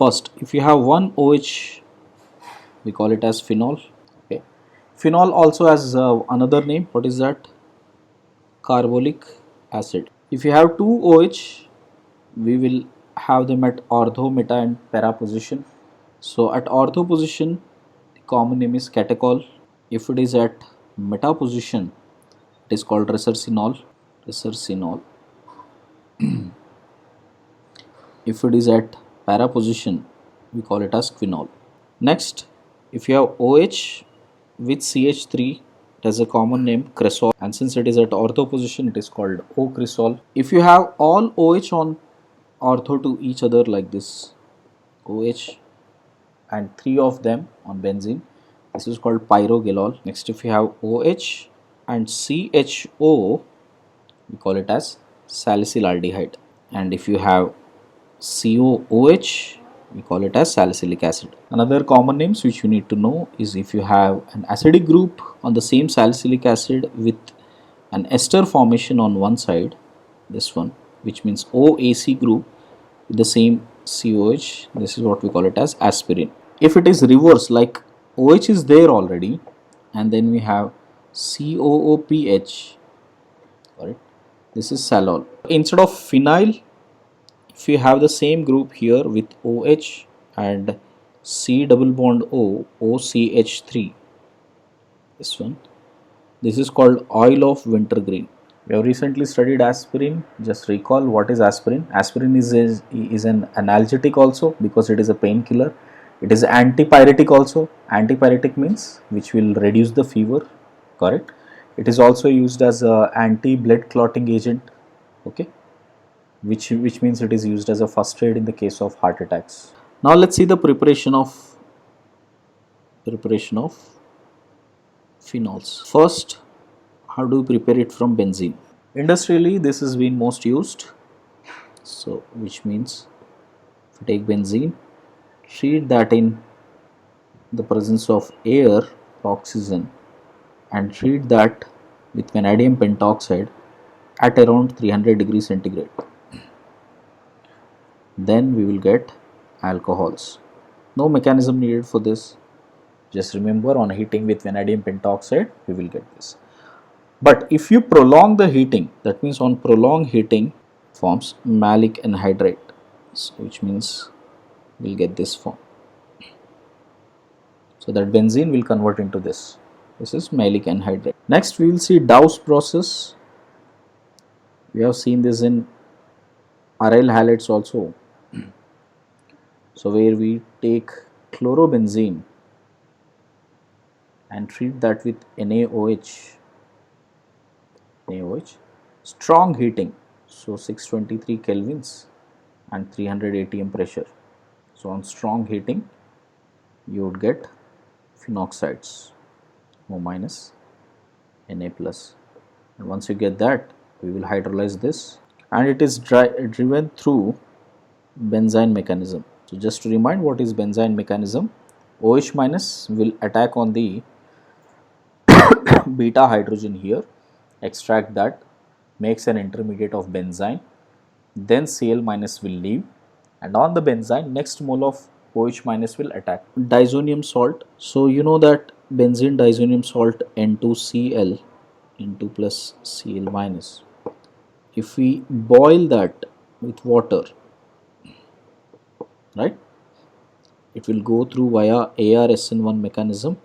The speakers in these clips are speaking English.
First, if you have one OH, we call it as phenol. Okay. Phenol also has another name. What is that? Carbolic acid. If you have two OH, we will have them at ortho, meta and para position. So at ortho position, the common name is catechol. If it is at meta position, it is called resorcinol. Resorcinol. If it is at para position, we call it as quinol. Next, if you have OH with CH3, it has a common name cresol, and since it is at ortho position, it is called O-cresol. If you have all OH on ortho to each other like this, OH and three of them on benzene, this is called pyrogalol. Next, if you have OH and CHO, we call it as salicylaldehyde, and if you have COOH, we call it as salicylic acid. Another common names which you need to know is if you have an acidic group on the same salicylic acid with an ester formation on one side, this one, which means OAC group with the same COH, this is what we call it as aspirin. If it is reverse, like OH is there already and then we have COOPH, correct? This is salol. Instead of phenyl, if you have the same group here with OH and C double bond O, OCH3, this one, this is called oil of wintergreen. We have recently studied aspirin. Just recall what is aspirin. Aspirin is an analgesic also because it is a painkiller. It is antipyretic also. Antipyretic means which will reduce the fever, correct? It is also used as a anti-blood clotting agent, okay? Which means it is used as a first aid in the case of heart attacks. Now let's see the preparation of phenols. First, how do we prepare it from benzene? Industrially, this has been most used. So, which means if you take benzene, treat that in the presence of air, oxygen, and treat that with vanadium pentoxide at around 300 degrees centigrade. Then we will get alcohols. No mechanism needed for this. Just remember, on heating with vanadium pentoxide, we will get this. But if you prolong the heating, that means on prolonged heating forms malic anhydride, so which means we'll get this form. So that benzene will convert into this. This is malic anhydride. Next we will see Dow's process. We have seen this in aryl halides also. So where we take chlorobenzene and treat that with NaOH, strong heating, so 623 kelvins and 300 atm pressure. So on strong heating you would get phenoxides, O minus, Na plus, and once you get that, we will hydrolyze this, and it is driven through Benzene mechanism. So just to remind, what is Benzene mechanism? OH minus will attack on the beta hydrogen here, extract that, makes an intermediate of benzene, then Cl minus will leave, and on the benzene next mole of OH minus will attack. Diazonium salt. So you know that benzene diazonium salt N2Cl, N2 plus Cl minus. If we boil that with water, right, it will go through via ARSN1 mechanism,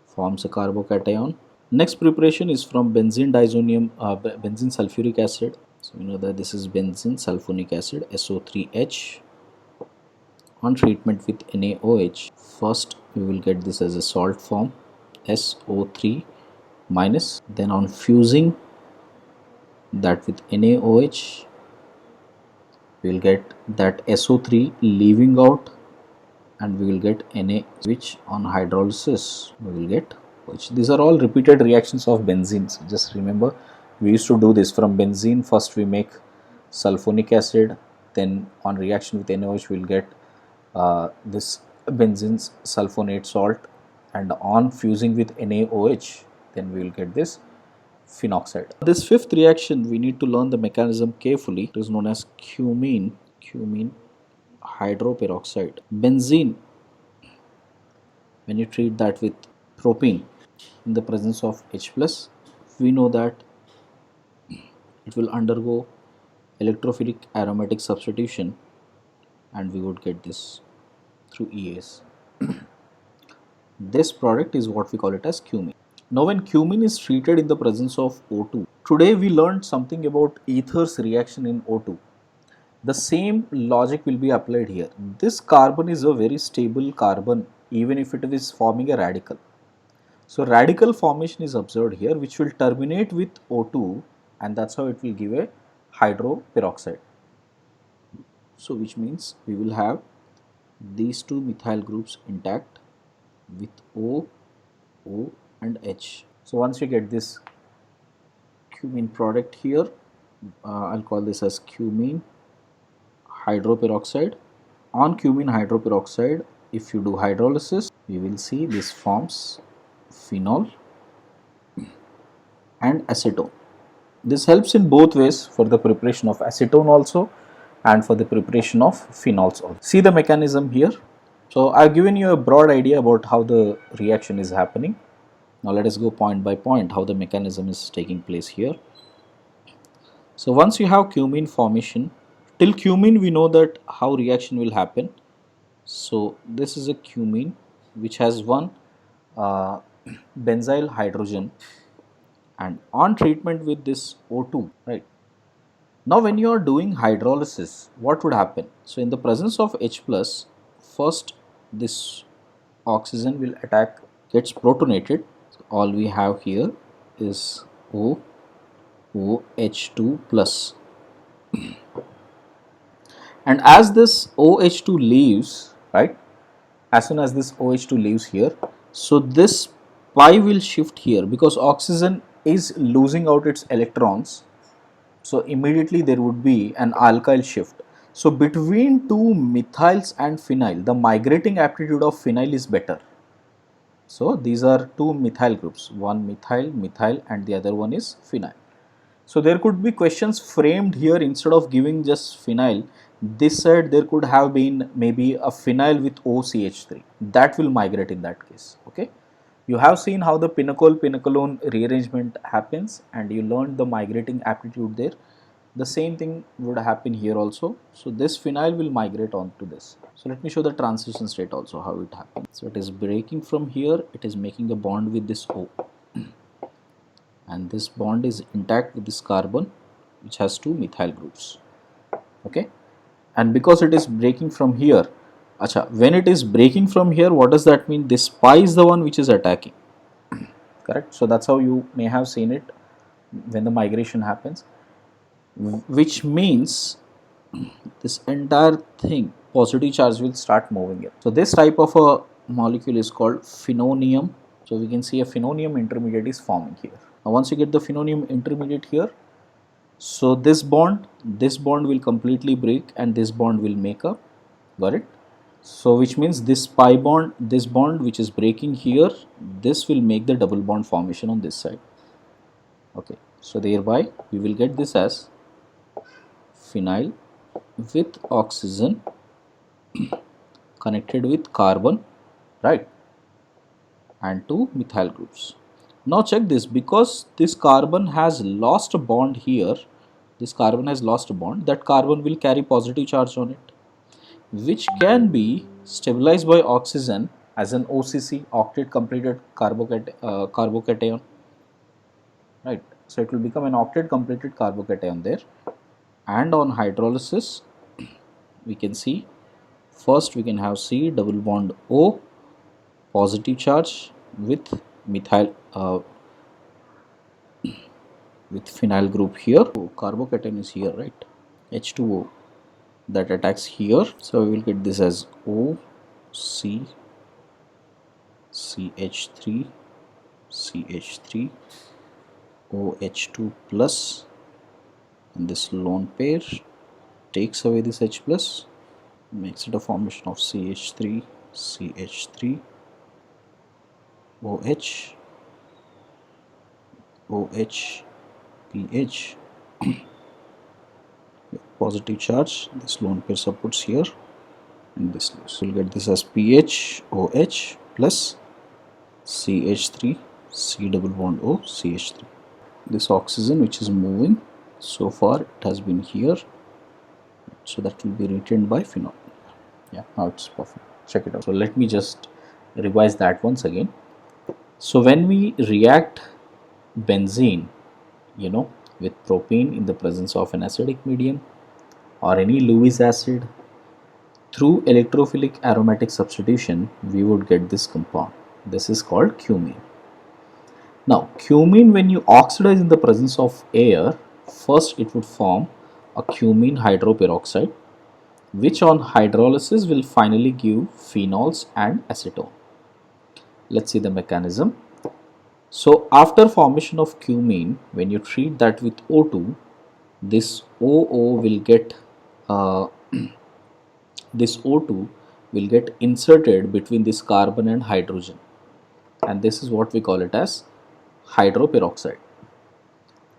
forms a carbocation. Next preparation is from benzene sulfuric acid. So you know that this is benzene sulfonic acid, SO3H. On treatment with NaOH, first we will get this as a salt form, SO3 minus. Then on fusing that with NaOH, we will get that SO3 leaving out, and we will get Na, which on hydrolysis we will get OH. These are all repeated reactions of benzene. So just remember, we used to do this from benzene. First we make sulfonic acid, then on reaction with NaOH we will get this benzene sulfonate salt, and on fusing with NaOH then we will get this phenoxide. This fifth reaction we need to learn the mechanism carefully. It is known as cumene hydroperoxide. Benzene, when you treat that with propene in the presence of H plus, we know that it will undergo electrophilic aromatic substitution and we would get this through EAs. This product is what we call it as cumene. Now when cumene is treated in the presence of O2, today we learned something about ethers reaction in O2. The same logic will be applied here. This carbon is a very stable carbon even if it is forming a radical. So radical formation is observed here which will terminate with O2 and that's how it will give a hydroperoxide. So which means we will have these two methyl groups intact with O, O and H. So once we get this cumene product here, I'll call this as cumene hydroperoxide. On cumene hydroperoxide, if you do hydrolysis, we will see this forms phenol and acetone. This helps in both ways for the preparation of acetone also and for the preparation of phenols also. See the mechanism here. So I've given you a broad idea about how the reaction is happening. Now let us go point by point how the mechanism is taking place here. So once you have cumene formation, till cumene we know that how reaction will happen. So this is a cumene which has one benzyl hydrogen, and on treatment with this O2, right? Now when you are doing hydrolysis, what would happen? So in the presence of H plus, first this oxygen will attack, gets protonated. So all we have here is OH2 plus. And as this OH2 leaves, right, as soon as this OH2 leaves here, so this pi will shift here because oxygen is losing out its electrons. So immediately there would be an alkyl shift. So between two methyls and phenyl, the migrating aptitude of phenyl is better. So these are two methyl groups, one methyl, methyl and the other one is phenyl. So there could be questions framed here. Instead of giving just phenyl, this side there could have been maybe a phenyl with OCH3. That will migrate in that case. Okay. You have seen how the pinacol-pinacolone rearrangement happens and you learned the migrating aptitude there. The same thing would happen here also. So this phenyl will migrate on to this. So let me show the transition state also how it happens. So it is breaking from here, it is making a bond with this O. And this bond is intact with this carbon which has two methyl groups. Okay, and because it is breaking from here, when it is breaking from here, what does that mean? This pi is the one which is attacking, correct? So that's how you may have seen it when the migration happens, which means this entire thing, positive charge will start moving here. So this type of a molecule is called phenonium. So we can see a phenonium intermediate is forming here. Now once you get the phenonium intermediate here, so this bond will completely break and this bond will make up, got it? So which means this pi bond, this bond which is breaking here, this will make the double bond formation on this side. Okay, so thereby we will get this as phenyl with oxygen connected with carbon, right, and two methyl groups. Now check this, because this carbon has lost a bond here, this carbon has lost a bond, that carbon will carry positive charge on it, which can be stabilized by oxygen as an OCC, octet completed carbocation, right? So it will become an octet completed carbocation there, and on hydrolysis we can see first we can have C double bond O, positive charge with methyl with phenyl group here. So carbocation is here, right? H2O that attacks here. So we will get this as O, C, CH3, CH3, OH2 plus, and this lone pair takes away this H plus, makes it a formation of CH3, CH3, OH, OH, PH, positive charge, this lone pair supports here, and this leaves. We'll get this as PHOH plus CH3 C double bond O CH3. This oxygen which is moving, so far it has been here, so that will be retained by phenol. Yeah, now it's perfect. Check it out. So let me just revise that once again. So when we react benzene, with propane in the presence of an acidic medium or any Lewis acid, through electrophilic aromatic substitution, we would get this compound. This is called cumene. Now, cumene, when you oxidize in the presence of air, first it would form a cumene hydroperoxide, which on hydrolysis will finally give phenols and acetone. Let's see the mechanism. So after formation of cumene, when you treat that with O2, this OO will get this O2 will get inserted between this carbon and hydrogen, and this is what we call it as hydroperoxide.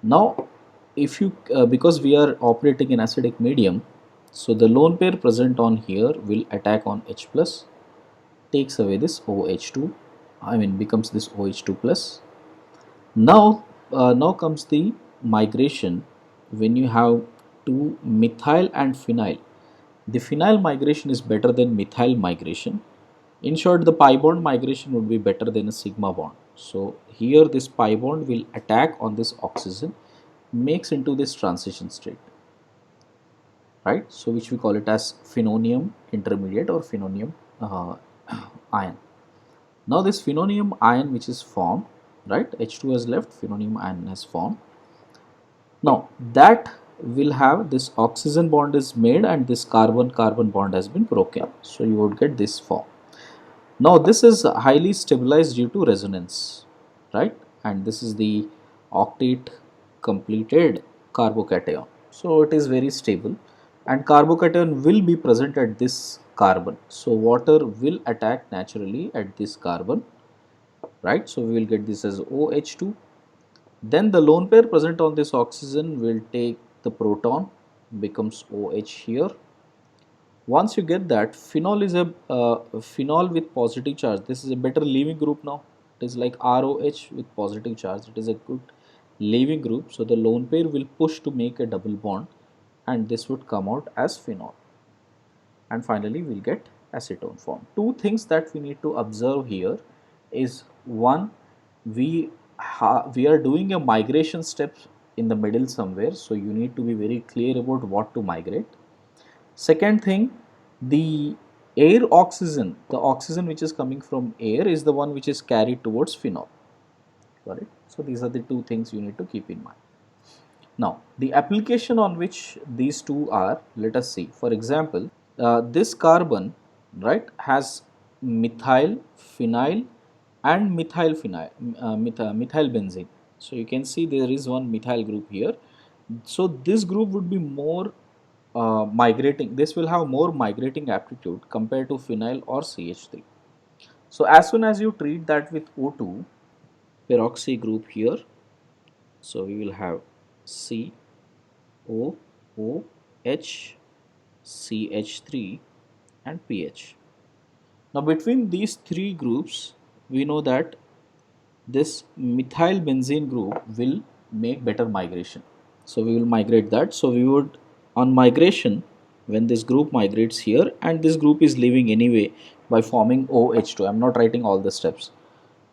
Now, if you because we are operating in acidic medium, so the lone pair present on here will attack on H plus, takes away this OH2, becomes this OH2 plus. Now comes the migration. When you have two methyl and phenyl, the phenyl migration is better than methyl migration. In short, the pi bond migration would be better than a sigma bond. So here this pi bond will attack on this oxygen, makes into this transition state, right? So which we call it as phenonium intermediate or phenonium ion. Now this phenonium ion which is formed, right, H2 has left, phenonium ion has formed. Now that will have this oxygen bond is made and this carbon-carbon bond has been broken. So you would get this form. Now this is highly stabilized due to resonance, right? And this is the octet completed carbocation. So it is very stable and carbocation will be present at this carbon. So water will attack naturally at this carbon, right? So we will get this as OH2. Then the lone pair present on this oxygen will take the proton, becomes OH here. Once you get that, phenol is a phenol with positive charge. This is a better leaving group now. It is like ROH with positive charge. It is a good leaving group. So the lone pair will push to make a double bond and this would come out as phenol. And finally, we'll get acetone form. Two things that we need to observe here is one, we are doing a migration step in the middle somewhere. So you need to be very clear about what to migrate. Second thing, the air oxygen, the oxygen which is coming from air is the one which is carried towards phenol. Got it? So these are the two things you need to keep in mind. Now, the application on which these two are, let us see. For example, this carbon, right, has methyl, phenyl and methyl phenyl, methyl benzene. So you can see there is one methyl group here. So this group would be more migrating. This will have more migrating aptitude compared to phenyl or CH3. So as soon as you treat that with O2, peroxy group here, so we will have C, O, O, H, CH3 and pH. Now between these three groups, we know that this methyl benzene group will make better migration. So we will migrate that. So we would, on migration, when this group migrates here and this group is leaving anyway by forming OH2, I'm not writing all the steps.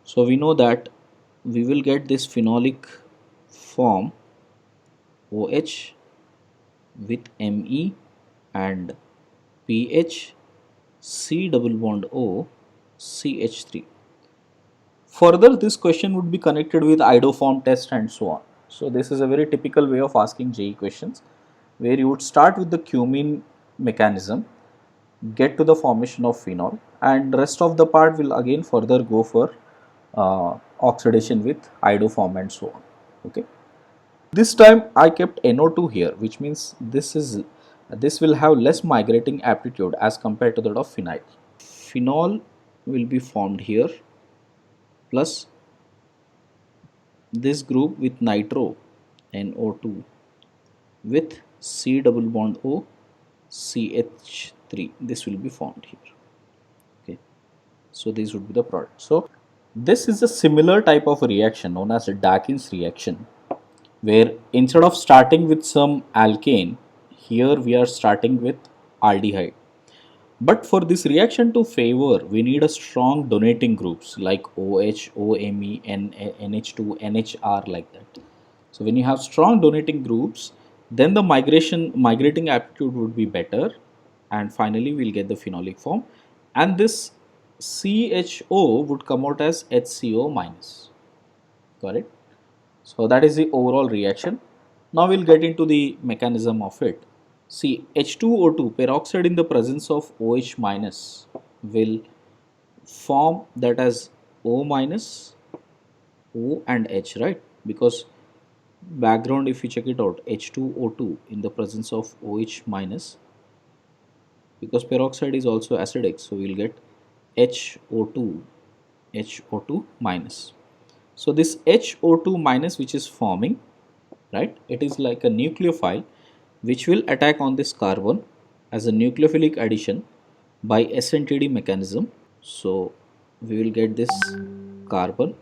So we know that we will get this phenolic form OH with Me and pH C double bond O CH3. Further, this question would be connected with iodoform test and so on. So this is a very typical way of asking JEE questions, where you would start with the cumene mechanism, get to the formation of phenol, and rest of the part will again further go for oxidation with iodoform and so on. Okay. This time I kept NO2 here, which means this will have less migrating aptitude as compared to that of phenyl. Phenol will be formed here plus this group with nitro NO2 with C double bond O CH 3. This will be formed here. Okay, so these would be the product. So this is a similar type of reaction known as a Dawkins reaction, where instead of starting with some alkane, here we are starting with aldehyde. But for this reaction to favor, we need a strong donating groups like OH, OMe, NH2, NHR, like that. So when you have strong donating groups, then the migrating aptitude would be better, and finally we'll get the phenolic form, and this CHO would come out as HCO minus. Got it? So that is the overall reaction. Now we'll get into the mechanism of it. See, H2O2 peroxide in the presence of OH minus will form that as O minus, O and H, right? Because background, if you check it out, H2O2 in the presence of OH minus, because peroxide is also acidic, so we'll get HO2, HO2 minus. So this HO2 minus which is forming, right, it is like a nucleophile which will attack on this carbon as a nucleophilic addition by SNTD mechanism. So we will get this carbon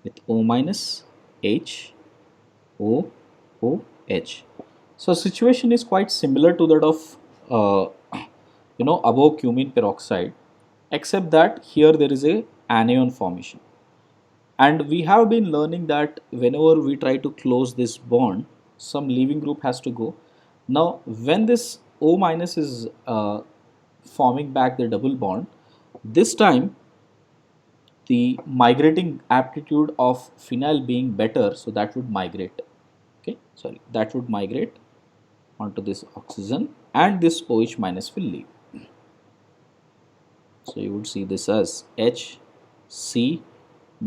with O minus, H, O, O, H. So situation is quite similar to that of above cumene peroxide, except that here there is a anion formation. And we have been learning that whenever we try to close this bond, some leaving group has to go. Now, when this O minus is forming back the double bond, this time the migrating aptitude of phenyl being better, so that would migrate. Okay, sorry, that would migrate onto this oxygen, and this OH minus will leave. So you would see this as H, C,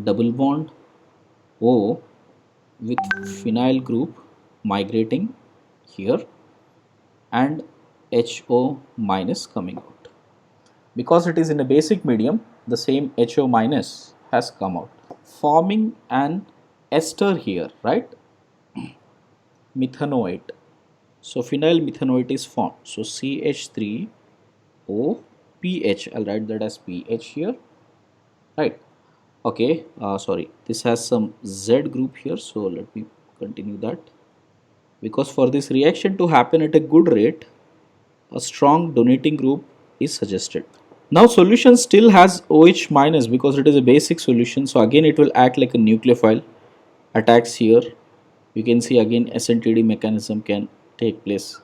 double bond O with phenyl group migrating here, and HO minus coming out. Because it is in a basic medium, the same HO minus has come out, forming an ester here, right? Methanoate. So phenyl methanoate is formed. So CH3OPH, I'll write that as PH here, right? Okay, sorry, this has some Z group here, so let me continue that. Because for this reaction to happen at a good rate, a strong donating group is suggested. Now solution still has OH minus because it is a basic solution, so again it will act like a nucleophile, attacks here. You can see again SNTD mechanism can take place,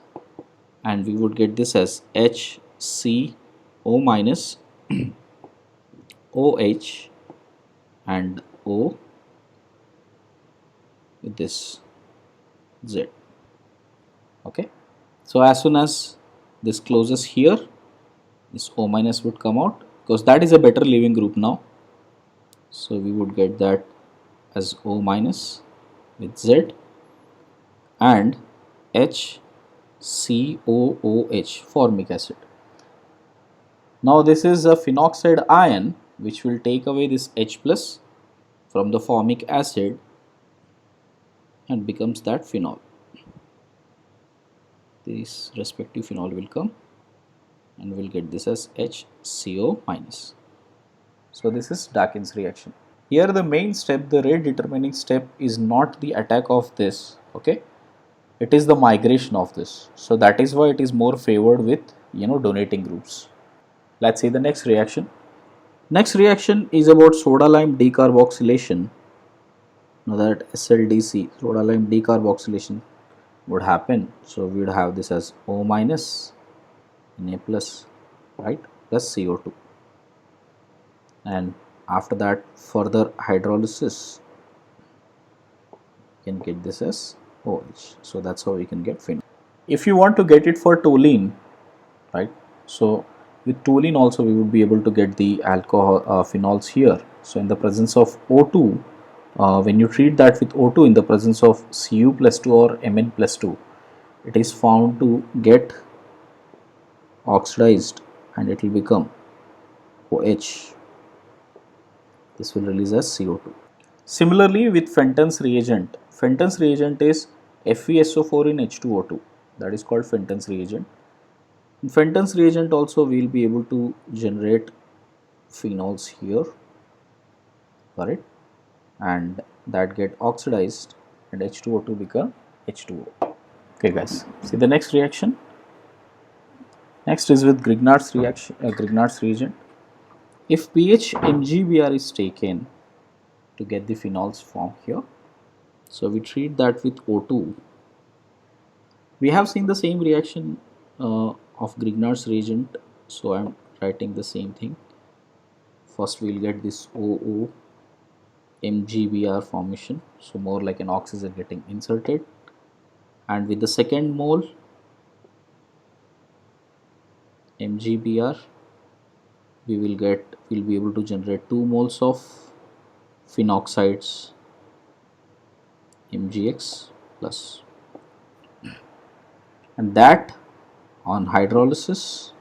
and we would get this as HCO minus OH and O with this Z. Okay, so as soon as this closes here, this O minus would come out because that is a better leaving group now. So we would get that as O minus with Z and HCOOH, formic acid. Now this is a phenoxide ion which will take away this H plus from the formic acid and becomes that phenol. This respective phenol will come and we'll get this as HCO minus. So this is Dawkins reaction. Here the main step, the rate determining step, is not the attack of this, okay, it is the migration of this. So that is why it is more favored with donating groups. Let's see the next reaction. Next reaction is about soda lime decarboxylation. Now that SLDC, soda lime decarboxylation, would happen. So we would have this as O minus Na plus, right, plus CO2, and after that further hydrolysis you can get this as OH. So that's how we can get phenol. If you want to get it for toluene, right, so with toluene also we would be able to get the alcohol phenols here. So in the presence of O2, when you treat that with O2 in the presence of Cu plus 2 or Mn plus 2, it is found to get oxidized and it will become OH. This will release as CO2. Similarly with Fenton's reagent. Fenton's reagent is FeSO4 in H2O2. That is called Fenton's reagent. In Fenton's reagent also we will be able to generate phenols here, correct, and that get oxidized and H2O2 become H2O. Okay guys, see the next reaction. Next is with Grignard's reaction, Grignard's reagent. If pH MgBr is taken to get the phenols formed here, so we treat that with O2. We have seen the same reaction of Grignard's reagent, so I am writing the same thing. First we will get this OO MgBr formation, so more like an oxygen getting inserted, and with the second mole MgBr we'll be able to generate 2 moles of phenoxides MgX plus, and that on hydrolysis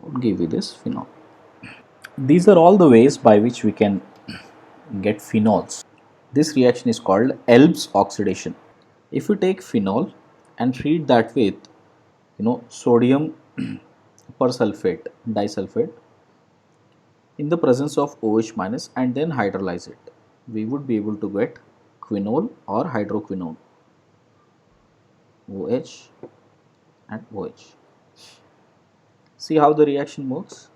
would give you this phenol. These are all the ways by which we can get phenols. This reaction is called Elb's oxidation. If you take phenol and treat that with sodium persulfate disulfate in the presence of OH minus and then hydrolyze it, we would be able to get quinol or hydroquinone, OH and OH. See how the reaction works.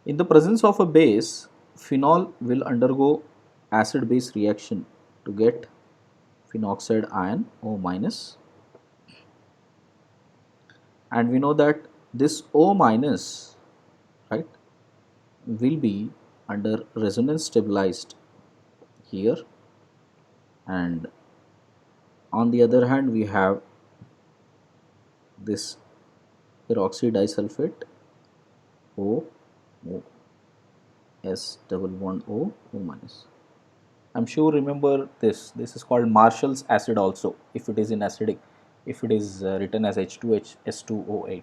In the presence of a base, phenol will undergo acid base reaction to get phenoxide ion O minus, and we know that this O minus, right, will be under resonance stabilized here, and on the other hand we have this peroxy disulfate O, S double bond O minus. I'm sure remember this is called Marshall's acid also if it is in acidic, if it is written as H2H S2O8,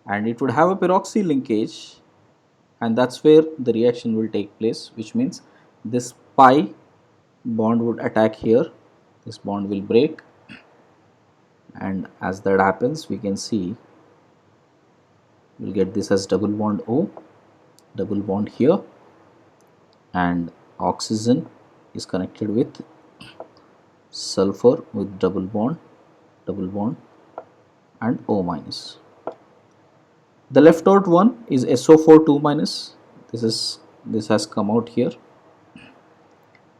and it would have a peroxy linkage, and that's where the reaction will take place, which means this pi bond would attack here, this bond will break, and as that happens we can see we'll get this as double bond O, double bond here, and oxygen is connected with sulfur with double bond and O minus. The left out one is SO4 2 minus. This has come out here,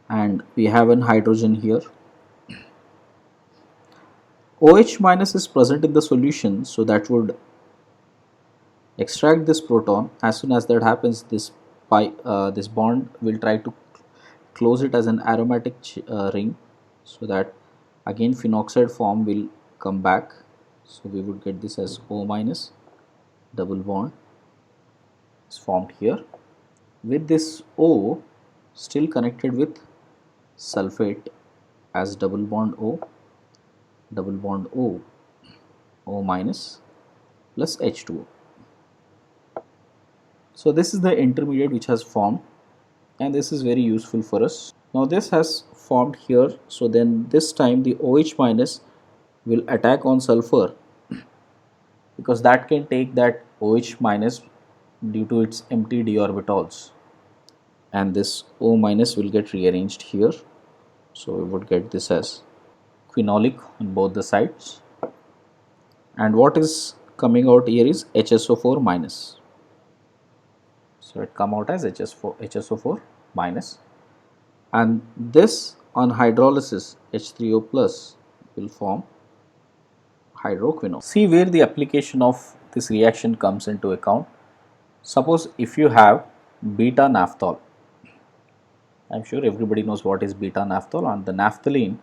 and we have an hydrogen here. OH minus is present in the solution, so that would extract this proton. As soon as that happens, this bond will try to close it as an aromatic ring, so that again phenoxide form will come back. So we would get this as O minus, double bond is formed here with this O still connected with sulfate as double bond O, O minus plus H2O. So this is the intermediate which has formed, and this is very useful for us. Now this has formed here, so then this time the OH minus will attack on sulfur because that can take that OH minus due to its empty d orbitals, and this O minus will get rearranged here, so we would get this as quinolic on both the sides, and what is coming out here is HSO4 minus. So it come out as HSO4 minus, and this on hydrolysis H3O plus will form hydroquinone. See where the application of this reaction comes into account. Suppose if you have beta naphthol, I'm sure everybody knows what is beta naphthol. On the naphthalene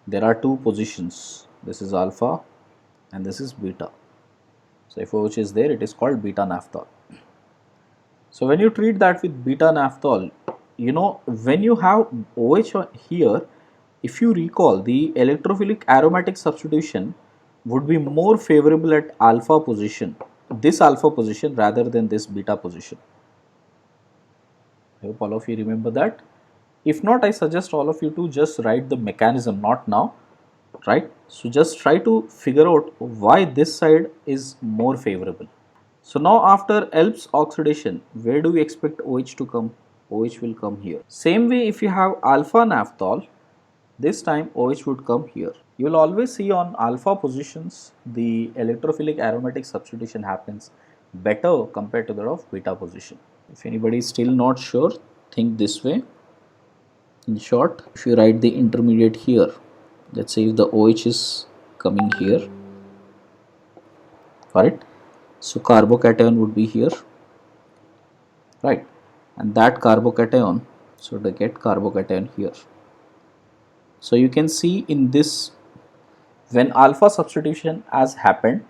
there are two positions, this is alpha and this is beta. So if OH is there, it is called beta naphthol. So when you treat that with beta naphthol, when you have OH here, if you recall, the electrophilic aromatic substitution would be more favorable at alpha position, this alpha position rather than this beta position. I hope all of you remember that. If not, I suggest all of you to just write the mechanism, not now, right? So just try to figure out why this side is more favorable. So now after Elb's oxidation, where do we expect OH to come? OH will come here. Same way if you have alpha naphthol, this time OH would come here. You will always see on alpha positions the electrophilic aromatic substitution happens better compared to that of beta position. If anybody is still not sure, think this way. In short, if you write the intermediate here, let's say if the OH is coming here, correct? So carbocation would be here, right? And that carbocation, so they get carbocation here. So you can see in this, when alpha substitution has happened,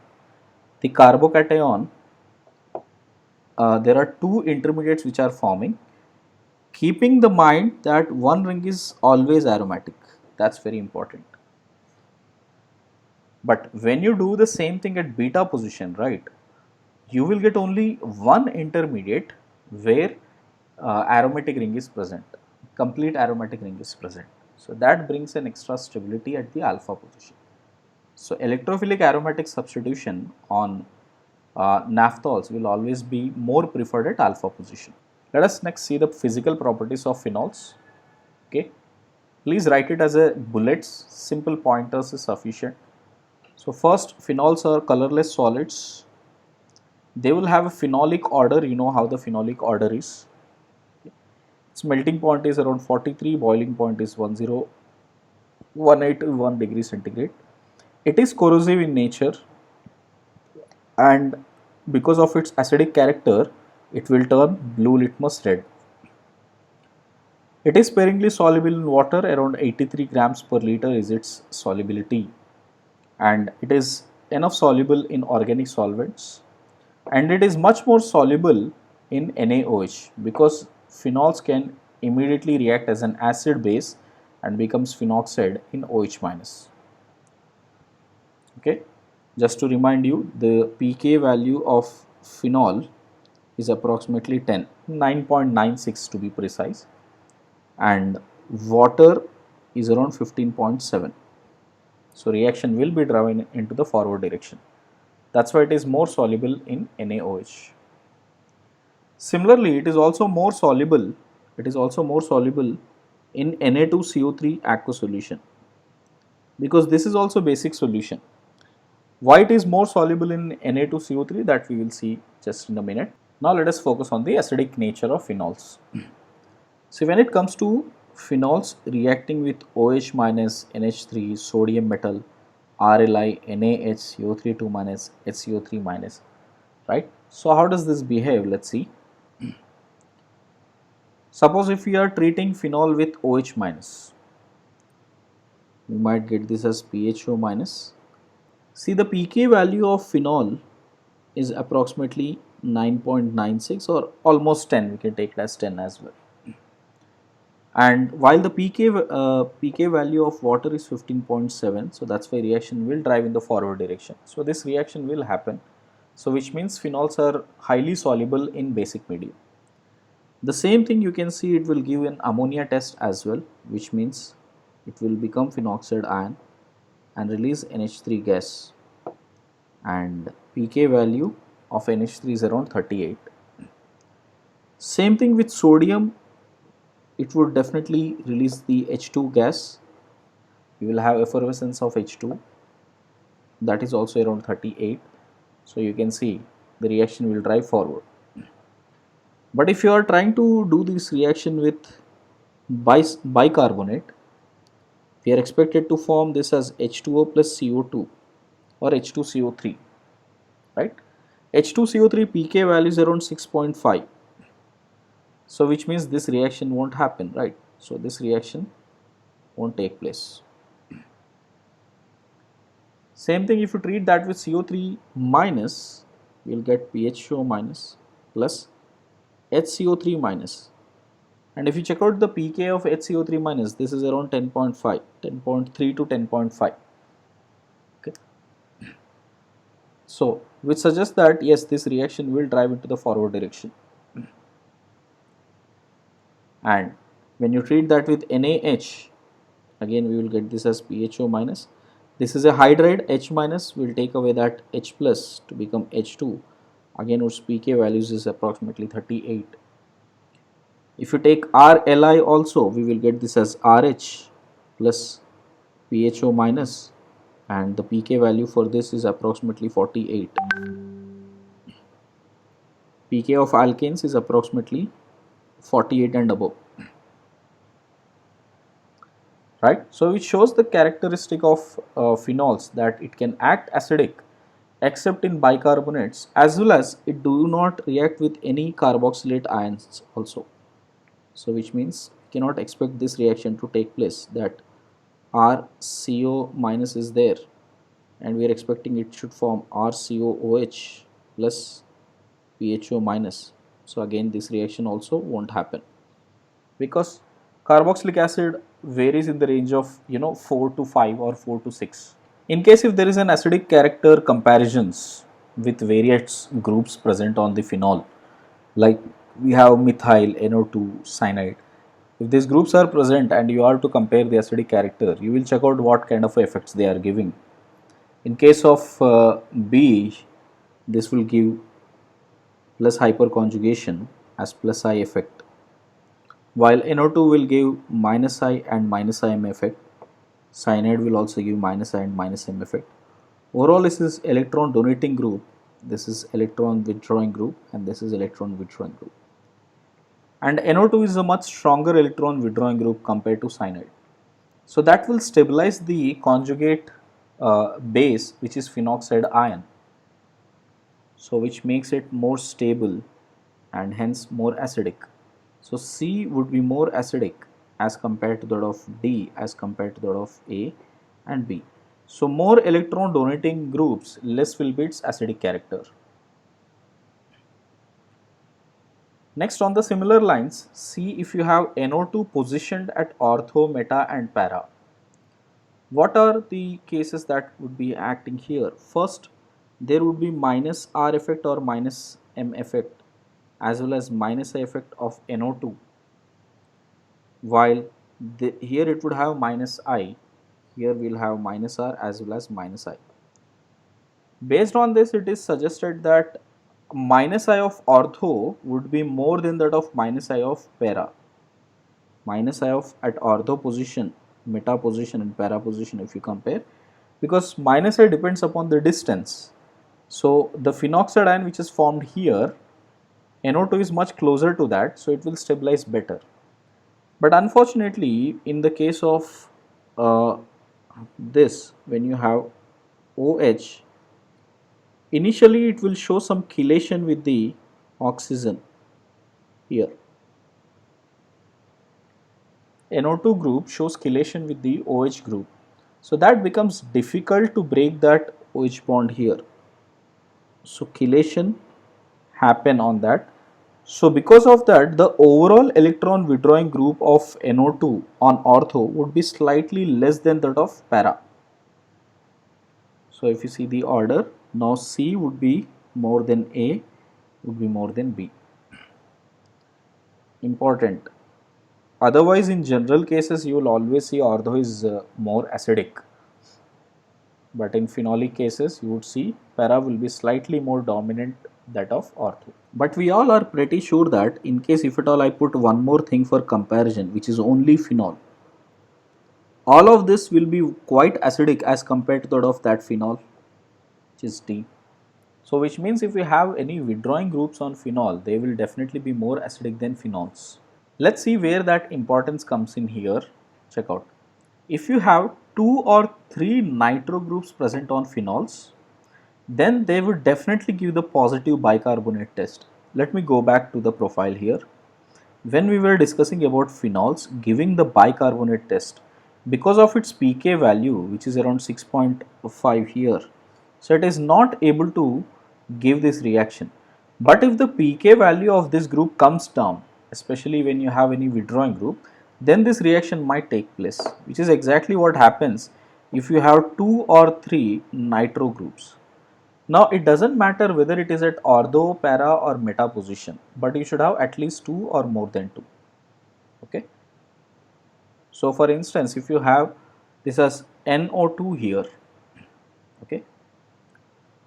the carbocation, there are two intermediates which are forming, keeping the mind that one ring is always aromatic. That's very important. But when you do the same thing at beta position, right, you will get only one intermediate where aromatic ring is present, complete aromatic ring is present. So that brings an extra stability at the alpha position. So electrophilic aromatic substitution on naphthols will always be more preferred at alpha position. Let us next see the physical properties of phenols. Okay, please write it as a bullets, simple pointers is sufficient. So first, phenols are colorless solids. They will have a phenolic order. You know how the phenolic order is. Its melting point is around 43, boiling point is 1018 degrees centigrade. It is corrosive in nature, and because of its acidic character, it will turn blue litmus red. It is sparingly soluble in water, around 83 grams per liter is its solubility, and it is enough soluble in organic solvents, and it is much more soluble in NaOH because phenols can immediately react as an acid base and becomes phenoxide in OH minus. Okay, just to remind you, the pK value of phenol is approximately 10, 9.96 to be precise, and water is around 15.7. So reaction will be driven into the forward direction. That's why it is more soluble in NaOH. Similarly, it is also more soluble. It is also more soluble in Na2CO3 aqueous solution, because this is also basic solution. Why it is more soluble in Na2CO3, that we will see just in a minute. Now let us focus on the acidic nature of phenols. So when it comes to phenols reacting with OH minus NH3, sodium metal, RLI, NaH, CO32 minus, HCO3 minus, right? So how does this behave? Let's see. Suppose if we are treating phenol with OH minus, we might get this as PHO minus. See, the pK value of phenol is approximately 9.96 or almost 10, we can take it as 10 as well. And while the pK value of water is 15.7, so that's why reaction will drive in the forward direction. So this reaction will happen. So which means phenols are highly soluble in basic medium. The same thing you can see, it will give an ammonia test as well, which means it will become phenoxide ion and release NH3 gas, and pK value of NH3 is around 38. Same thing with sodium, it would definitely release the H2 gas. You will have effervescence of H2, that is also around 38. So you can see the reaction will drive forward. But if you are trying to do this reaction with bicarbonate, we are expected to form this as H2O plus CO2 or H2CO3, right? H2CO3 pK value is around 6.5. So which means this reaction won't happen, right? So this reaction won't take place. Same thing if you treat that with CO3 minus, you will get PHO minus plus HCO3 minus. And if you check out the pK of HCO3 minus, this is around 10.5, 10.3 to 10.5. Okay. So which suggests that yes, this reaction will drive into the forward direction. And when you treat that with NaH, again we will get this as PHO minus, This is a hydride. H minus will take away that H plus to become H2. Again, its pK values is approximately 38. If you take RLi also, we will get this as RH plus PHO minus, and the pK value for this is approximately 48. pK of alkanes is approximately 48 and above, right? So it shows the characteristic of phenols, that it can act acidic except in bicarbonates, as well as it do not react with any carboxylate ions also. So which means we cannot expect this reaction to take place, that RCO minus is there and we are expecting it should form RCOOH plus PHO minus. So again this reaction also won't happen, because carboxylic acid varies in the range of 4 to 5 or 4 to 6. In case if there is an acidic character comparisons with various groups present on the phenol, like we have methyl, NO2, cyanide. If these groups are present and you are to compare the acidic character, you will check out what kind of effects they are giving. In case of B, this will give plus hyperconjugation as plus I effect, while NO2 will give minus I and minus IM effect. Cyanide will also give minus I and minus M effect. Overall, this is electron donating group, this is electron withdrawing group, and this is electron withdrawing group. And NO2 is a much stronger electron withdrawing group compared to cyanide. So that will stabilize the conjugate base, which is phenoxide ion. So which makes it more stable and hence more acidic. So C would be more acidic as compared to that of D as compared to that of A and B. So more electron donating groups, less will be its acidic character. Next, on the similar lines, see if you have NO2 positioned at ortho, meta and para. What are the cases that would be acting here? First, there would be minus R effect or minus M effect, as well as minus I effect of NO2, while here it would have minus I, here we will have minus R as well as minus I. Based on this, it is suggested that minus I of ortho would be more than that of minus I of para. Minus I of at ortho position, meta position and para position if you compare, because minus I depends upon the distance. So the phenoxide ion which is formed here, NO2 is much closer to that, so it will stabilize better. But unfortunately, in the case of this, when you have OH, initially it will show some chelation with the oxygen here. NO2 group shows chelation with the OH group. So that becomes difficult to break that OH bond here. So chelation happen on that. So because of that, the overall electron withdrawing group of NO2 on ortho would be slightly less than that of para. So if you see the order, now C would be more than A, would be more than B. Important. Otherwise, in general cases, you will always see ortho is more acidic. But in phenolic cases, you would see para will be slightly more dominant that of ortho. But we all are pretty sure that in case if at all I put one more thing for comparison, which is only phenol, all of this will be quite acidic as compared to that of that phenol, which is D. So which means if we have any withdrawing groups on phenol, they will definitely be more acidic than phenols. Let's see where that importance comes in here. Check out. If you have 2 or 3 nitro groups present on phenols, then they would definitely give the positive bicarbonate test. Let me go back to the profile here. When we were discussing about phenols giving the bicarbonate test, because of its pK value, which is around 6.5 here, so it is not able to give this reaction. But if the pK value of this group comes down, especially when you have any withdrawing group, then this reaction might take place, which is exactly what happens if you have 2 or 3 nitro groups. Now it doesn't matter whether it is at ortho, para or meta position, but you should have at least 2 or more than 2. Okay. So for instance, if you have this as NO2 here, Okay,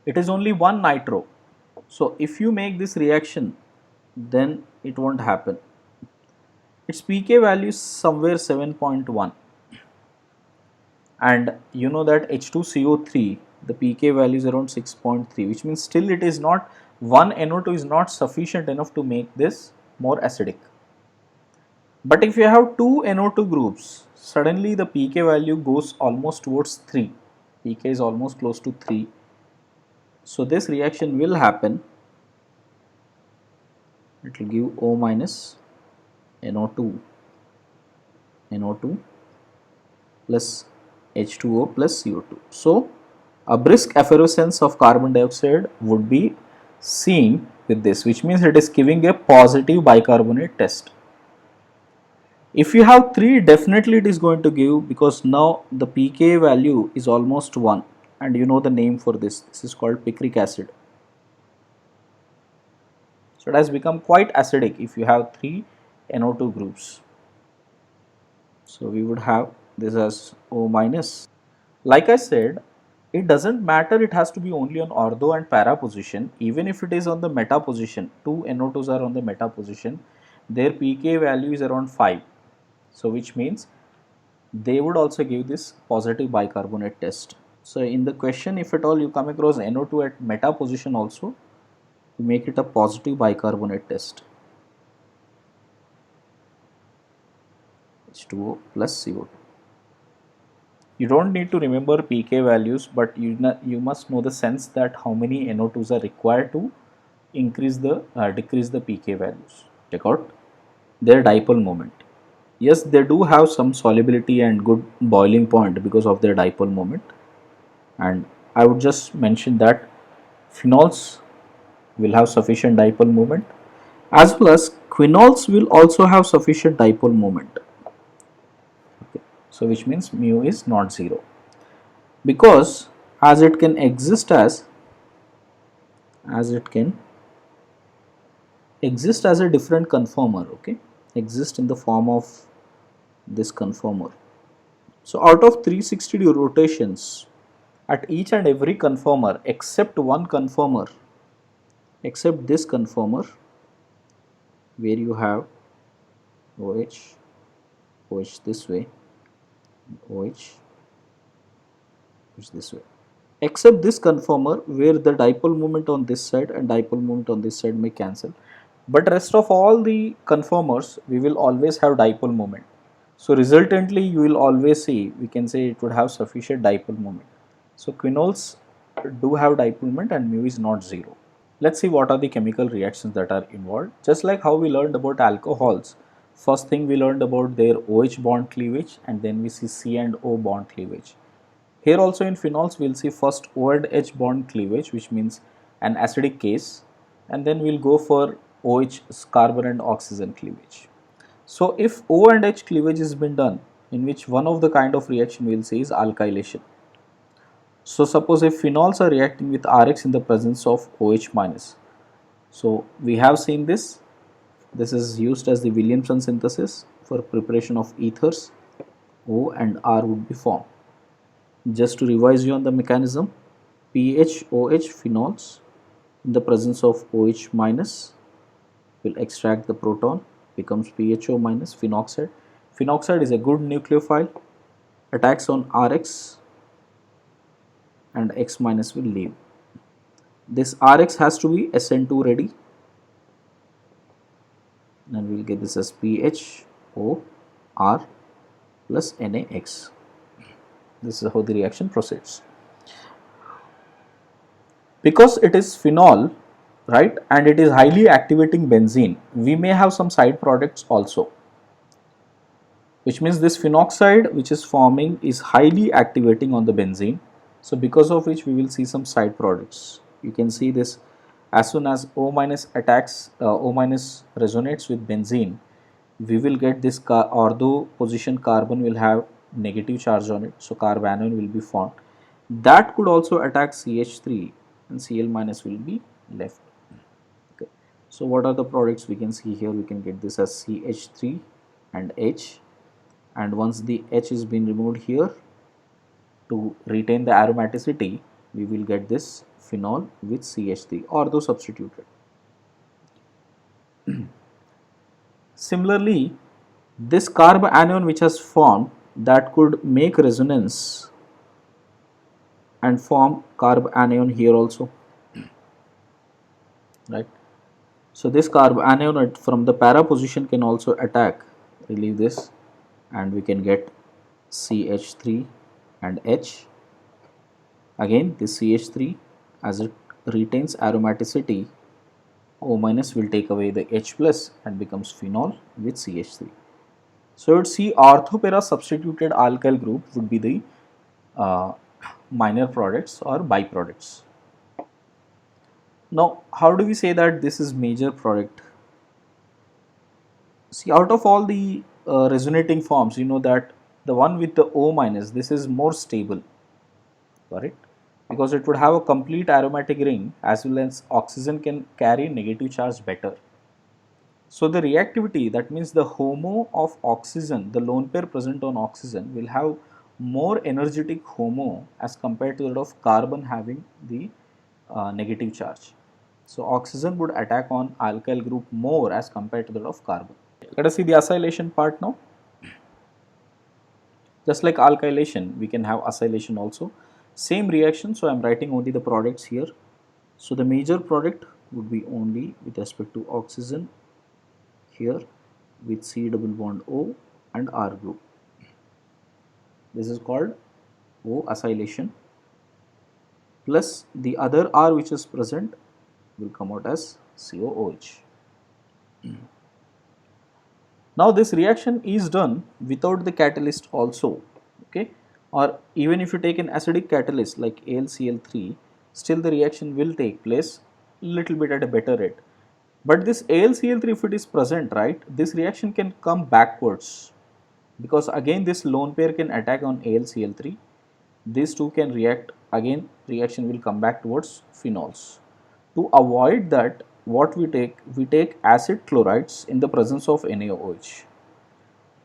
it is only one nitro. So if you make this reaction, then it won't happen. Its pK value is somewhere 7.1, and you know that H2CO3, the pK value is around 6.3, which means still it is not, one NO2 is not sufficient enough to make this more acidic. But if you have two NO2 groups, suddenly the pK value goes almost towards 3. pK is almost close to 3. So this reaction will happen. It will give O minus NO2 plus H2O plus CO2. So a brisk effervescence of carbon dioxide would be seen with this, which means it is giving a positive bicarbonate test. If you have 3, definitely it is going to give, because now the pK value is almost 1, and you know the name for this. This is called picric acid. So it has become quite acidic if you have 3 NO2 groups. So we would have this as O minus. Like I said, it doesn't matter, it has to be only on ortho and para position. Even if it is on the meta position, 2 NO2s are on the meta position, their pK value is around 5. So which means they would also give this positive bicarbonate test. So in the question, if at all you come across NO2 at meta position also, you make it a positive bicarbonate test. H2O plus CO2. You don't need to remember pK values, but you must know the sense that how many NO2s are required to increase the decrease the pK values. Check out their dipole moment. Yes, they do have some solubility and good boiling point because of their dipole moment. And I would just mention that phenols will have sufficient dipole moment, as well as quinols will also have sufficient dipole moment. Okay. So which means mu is not 0, because as it can exist as a different conformer. Okay, exist in the form of this conformer. So out of 360 rotations, at each and every conformer except one conformer, except this conformer where you have OH, OH this way, OH, OH this way, except this conformer where the dipole moment on this side and dipole moment on this side may cancel, but rest of all the conformers we will always have dipole moment. So resultantly you will always see, we can say it would have sufficient dipole moment. So quinols do have dipole moment and mu is not 0. Let's see what are the chemical reactions that are involved. Just like how we learned about alcohols, first thing we learned about their OH bond cleavage, and then we see C and O bond cleavage. Here also in phenols we'll see first O and H bond cleavage, which means an acidic case, and then we'll go for OH carbon and oxygen cleavage. So if O and H cleavage has been done, in which one of the kind of reaction we'll see is alkylation. So suppose if phenols are reacting with Rx in the presence of OH minus. So we have seen this. This is used as the Williamson synthesis for preparation of ethers. O and R would be formed. Just to revise you on the mechanism, PHOH phenols in the presence of OH minus will extract the proton, becomes PHO minus phenoxide. Phenoxide is a good nucleophile, attacks on Rx, and X minus will leave. This Rx has to be SN2 ready, and we will get this as PHOR plus NaX. This is how the reaction proceeds. Because it is phenol, right, and it is highly activating benzene, we may have some side products also, which means this phenoxide which is forming is highly activating on the benzene. So because of which we will see some side products. You can see this as soon as O minus attacks, O minus resonates with benzene, we will get this ortho position carbon will have negative charge on it, so carbanion will be formed. That could also attack CH3 and Cl minus will be left. Okay. So what are the products we can see here? We can get this as CH3 and H, and once the H is been removed here, to retain the aromaticity we will get this phenol with CH3, ortho substituted. Similarly, this carb anion which has formed, that could make resonance and form carb anion here also, right? So this carb anion from the para position can also attack, relieve this, and we can get CH3 and H. Again this CH3, as it retains aromaticity, O minus will take away the H plus and becomes phenol with CH3. So you would see orthopara substituted alkyl group would be the minor products or byproducts. Now how do we say that this is major product? See, out of all the resonating forms, you know that the one with the O minus, this is more stable, correct? Because it would have a complete aromatic ring, as well as oxygen can carry negative charge better. So the reactivity, that means the HOMO of oxygen, the lone pair present on oxygen, will have more energetic HOMO as compared to that of carbon having the negative charge. So oxygen would attack on alkyl group more as compared to that of carbon. Let us see the acylation part now. Just like alkylation, we can have acylation also. Same reaction, so I am writing only the products here. So the major product would be only with respect to oxygen here with C double bond O and R group. This is called O acylation, plus the other R which is present will come out as COOH. Now this reaction is done without the catalyst also, okay, or even if you take an acidic catalyst like AlCl3, still the reaction will take place little bit at a better rate. But this AlCl3, if it is present, right, this reaction can come backwards, because again this lone pair can attack on AlCl3, these two can react, again reaction will come back towards phenols. To avoid that, what we take acid chlorides in the presence of NaOH.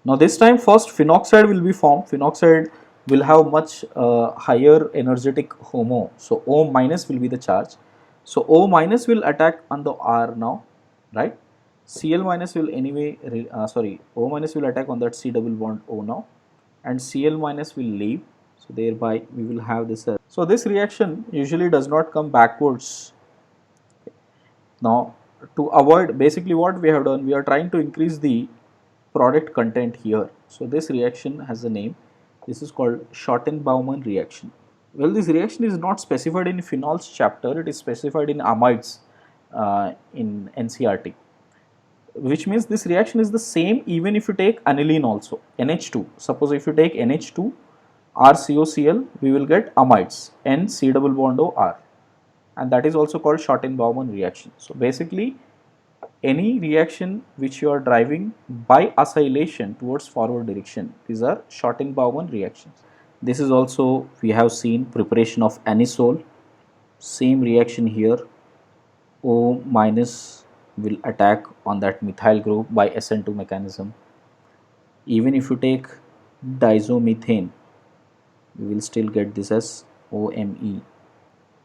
Now this time first phenoxide will be formed. Phenoxide will have much higher energetic HOMO, so O minus will be the charge. So O minus will attack on the R now, right? Cl minus will anyway, O minus will attack on that C double bond O now, and Cl minus will leave. So thereby we will have this. So this reaction usually does not come backwards. Now to avoid, basically what we have done, we are trying to increase the product content here. So this reaction has a name. This is called Schotten-Baumann reaction. Well, this reaction is not specified in phenols chapter, it is specified in amides in NCERT, which means this reaction is the same even if you take aniline also, NH2. Suppose if you take NH2 RCOCl, we will get amides, N C double bond O R, and that is also called Schotten-Baumann reaction. So basically any reaction which you are driving by acylation towards forward direction, these are Schotten-Baumann reactions. This is also, we have seen preparation of anisole, same reaction here, O minus will attack on that methyl group by SN2 mechanism. Even if you take diazomethane, we will still get this as OMe.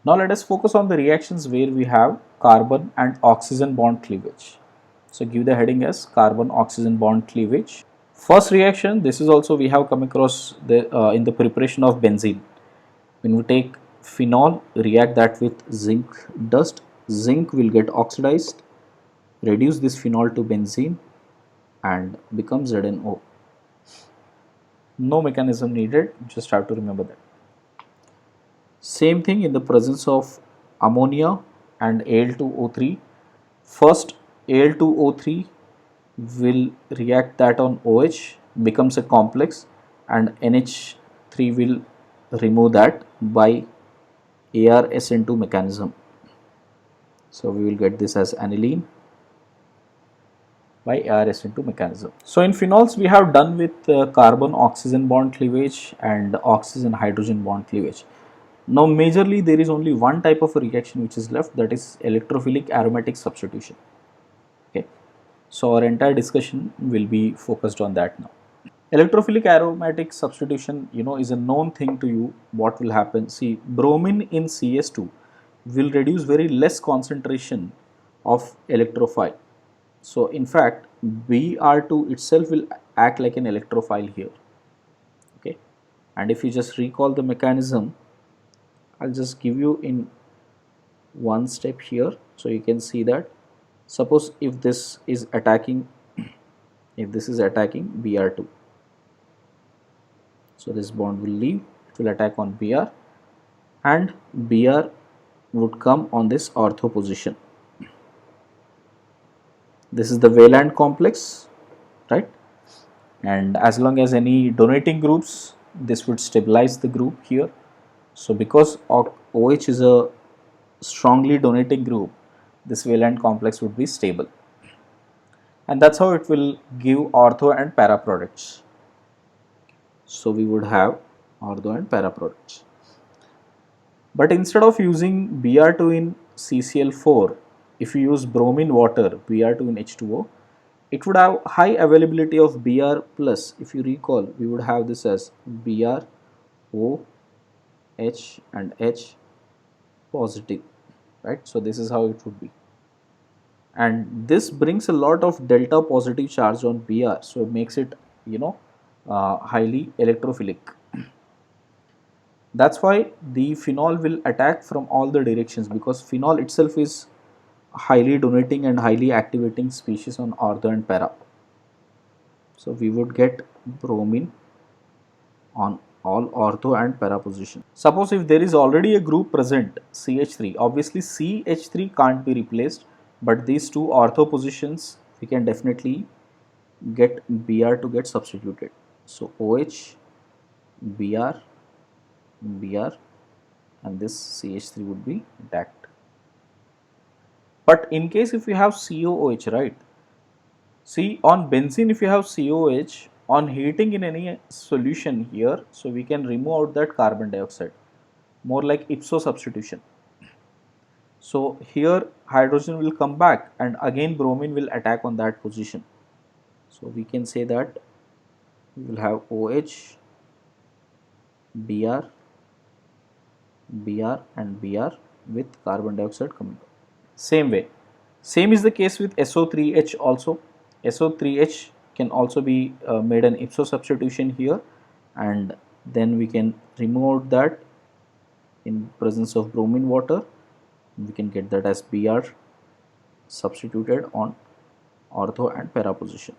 Now let us focus on the reactions where we have carbon and oxygen bond cleavage. So give the heading as carbon oxygen bond cleavage. First reaction, this is also we have come across in the preparation of benzene. When we take phenol, react that with zinc dust, zinc will get oxidized, reduce this phenol to benzene and become ZnO. No mechanism needed, just have to remember that. Same thing in the presence of ammonia and Al2O3. First Al2O3 will react that on OH, becomes a complex, and NH3 will remove that by ArSN2 mechanism. So we will get this as aniline by ArSN2 mechanism. So in phenols we have done with carbon oxygen bond cleavage and oxygen hydrogen bond cleavage. Now majorly there is only one type of a reaction which is left, that is electrophilic aromatic substitution. Okay, so our entire discussion will be focused on that now. Electrophilic aromatic substitution, is a known thing to you. What will happen? See, bromine in CS2 will reduce very less concentration of electrophile. So in fact, Br2 itself will act like an electrophile here. Okay, and if you just recall the mechanism, I'll just give you in one step here, so you can see that. Suppose if this is attacking, Br2, so this bond will leave, it will attack on Br, and Br would come on this ortho position. This is the valent complex, right? And as long as any donating groups, this would stabilize the group here. So because OH is a strongly donating group, this valent complex would be stable, and that's how it will give ortho and para products. So we would have ortho and para products. But instead of using Br2 in CCl4, if you use bromine water, Br2 in H2O, it would have high availability of Br plus. If you recall, we would have this as Br, O, H and H positive, right? So this is how it would be. And this brings a lot of delta positive charge on Br, so it makes it, highly electrophilic. That's why the phenol will attack from all the directions, because phenol itself is highly donating and highly activating species on ortho and para. So we would get bromine on all ortho and para position. Suppose if there is already a group present, CH3, obviously CH3 can't be replaced, but these two ortho positions we can definitely get Br to get substituted. So OH, Br, Br, and this CH3 would be intact. But in case if you have COOH, right? See, on benzene, if you have COH, on heating in any solution here, so we can remove out that carbon dioxide, more like ipso substitution. So here hydrogen will come back and again bromine will attack on that position. So we can say that we will have OH, Br, Br and Br with carbon dioxide coming out. Same way, same is the case with SO3H also. SO3H can also be made an ipso substitution here, and then we can remove that in presence of bromine water. We can get that as Br substituted on ortho and para position.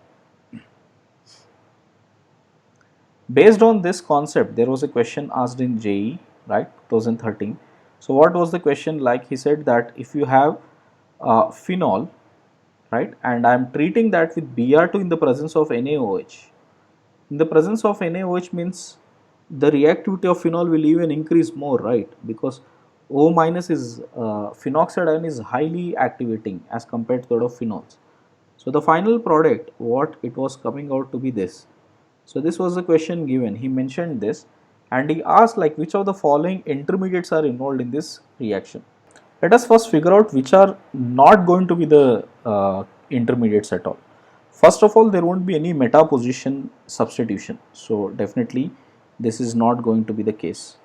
Based on this concept, there was a question asked in JEE, right, 2013. So what was the question? Like he said that if you have phenol, right, and I am treating that with Br2 in the presence of NaOH. In the presence of NaOH means the reactivity of phenol will even increase more, right, because O minus is phenoxide ion is highly activating as compared to that of phenols. So the final product, what it was coming out to be this. So this was the question given. He mentioned this and he asked like which of the following intermediates are involved in this reaction. Let us first figure out which are not going to be the intermediates at all. First of all, there won't be any meta position substitution. So definitely this is not going to be the case.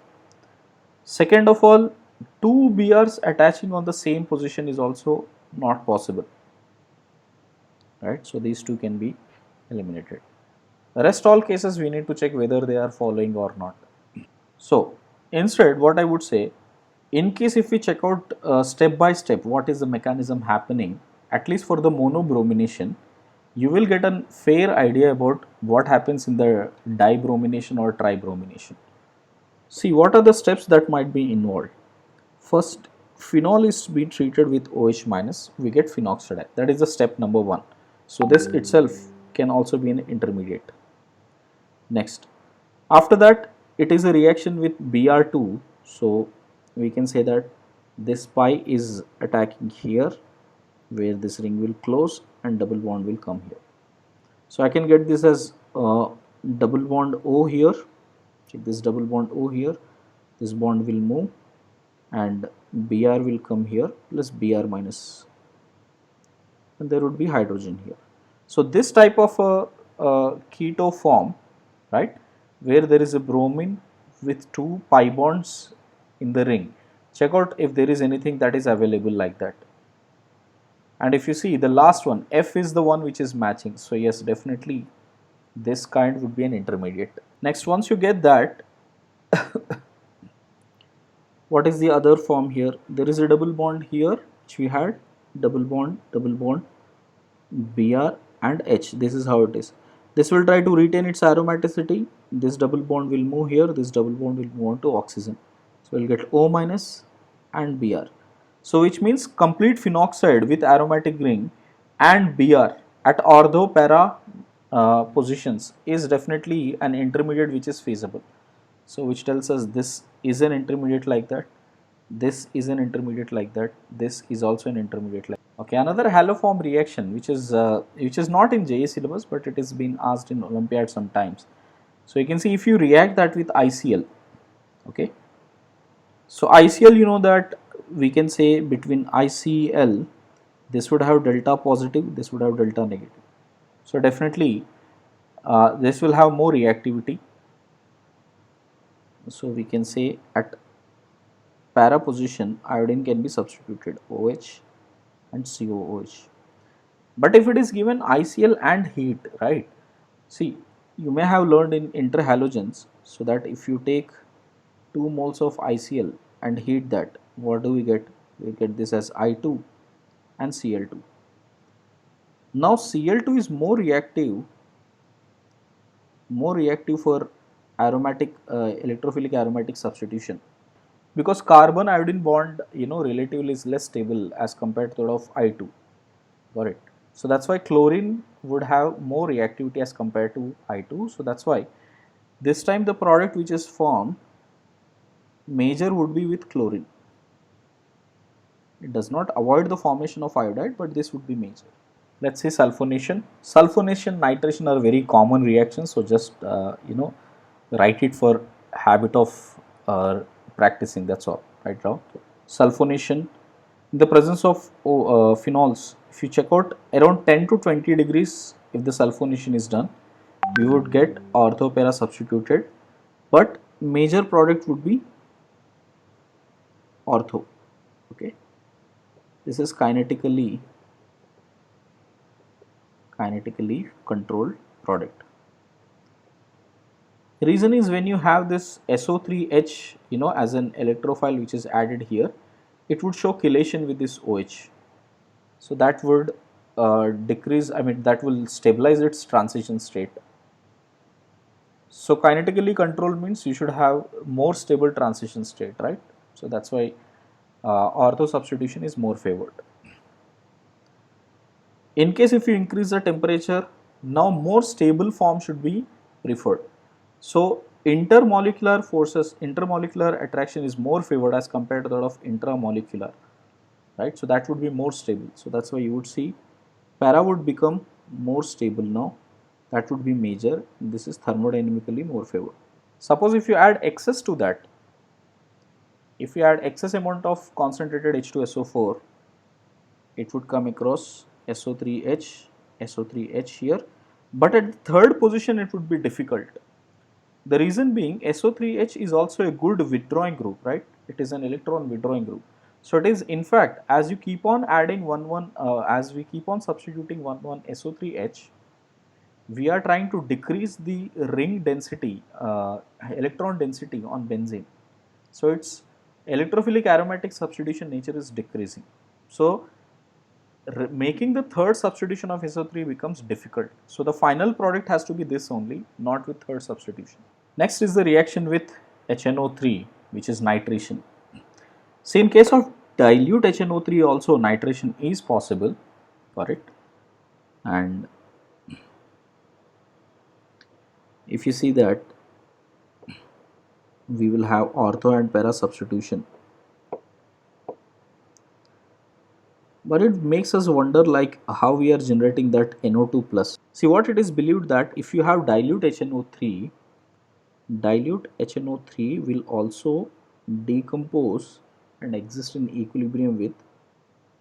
Second of all, two Brs attaching on the same position is also not possible, right? So these two can be eliminated. The rest all cases we need to check whether they are following or not. So instead what I would say, in case if we check out step by step what is the mechanism happening, at least for the monobromination, you will get a fair idea about what happens in the dibromination or tribromination. See, what are the steps that might be involved? First, phenol is to be treated with OH minus, we get phenoxide. That is the step number 1. So this itself can also be an intermediate. Next, after that it is a reaction with Br2, so we can say that this pi is attacking here where this ring will close and double bond will come here. So I can get this as double bond O here, check this double bond O here, this bond will move and Br will come here plus Br minus, and there would be hydrogen here. So this type of a keto form right, where there is a bromine with two pi bonds in the ring. Check out if there is anything that is available like that. And if you see the last one, F is the one which is matching. So yes, definitely this kind would be an intermediate. Next, once you get that, what is the other form here? There is a double bond here which we had, double bond, Br and H. This is how it is. This will try to retain its aromaticity. This double bond will move here. This double bond will move on to oxygen. So we'll get O minus and Br. So which means complete phenoxide with aromatic ring and Br at ortho para positions is definitely an intermediate which is feasible. So which tells us this is an intermediate like that. This is an intermediate like that. This is also an intermediate like that. Okay, another haloform reaction which is not in JE syllabus, but it is been asked in Olympiad sometimes. So you can see if you react that with ICl, okay. So ICl, you know that we can say between ICl, this would have delta positive, this would have delta negative. So definitely this will have more reactivity. So we can say at para position iodine can be substituted OH and COOH. But if it is given ICl and heat, right? See, you may have learned in interhalogens, so that if you take 2 moles of ICl and heat that, what do we get? We get this as I2 and Cl2. Now Cl2 is more reactive for aromatic electrophilic aromatic substitution, because carbon iodine bond, you know, relatively is less stable as compared to that of I2. Got it? So that's why chlorine would have more reactivity as compared to I2. So that's why this time the product which is formed major would be with chlorine. It does not avoid the formation of iodide, but this would be major. Let's say sulfonation. Sulfonation, nitration are very common reactions. So just write it for habit of practicing. That's all. Right now, sulfonation in the presence of phenols. If you check out around 10 to 20 degrees, if the sulfonation is done, we would get orthopara substituted, but major product would be ortho. Okay, this is kinetically controlled product. The reason is when you have this SO3H, you know, as an electrophile which is added here, it would show chelation with this OH. So that would decrease, I mean, that will stabilize its transition state. So kinetically controlled means you should have more stable transition state, right? So that's why ortho substitution is more favored. In case if you increase the temperature, now more stable form should be preferred. So intermolecular forces, intermolecular attraction is more favored as compared to that of intramolecular, right? So that would be more stable. So that's why you would see para would become more stable now. That would be major. This is thermodynamically more favored. Suppose if you add excess to that, if you add excess amount of concentrated H2SO4, it would come across SO3H, SO3H here, but at the third position it would be difficult. The reason being SO3H is also a good withdrawing group, right? It is an electron withdrawing group. So it is, in fact, as you keep on adding as we keep on substituting 1 SO3H, we are trying to decrease the ring density, electron density on benzene. So its electrophilic aromatic substitution nature is decreasing. So making the third substitution of SO3 becomes difficult. So the final product has to be this only, not with third substitution. Next is the reaction with HNO3, which is nitration. See, in case of dilute HNO3 also nitration is possible, correct? And if you see that, we will have ortho and para substitution. But it makes us wonder like how we are generating that NO2 plus. See, what it is believed that if you have dilute HNO3 will also decompose and exist in equilibrium with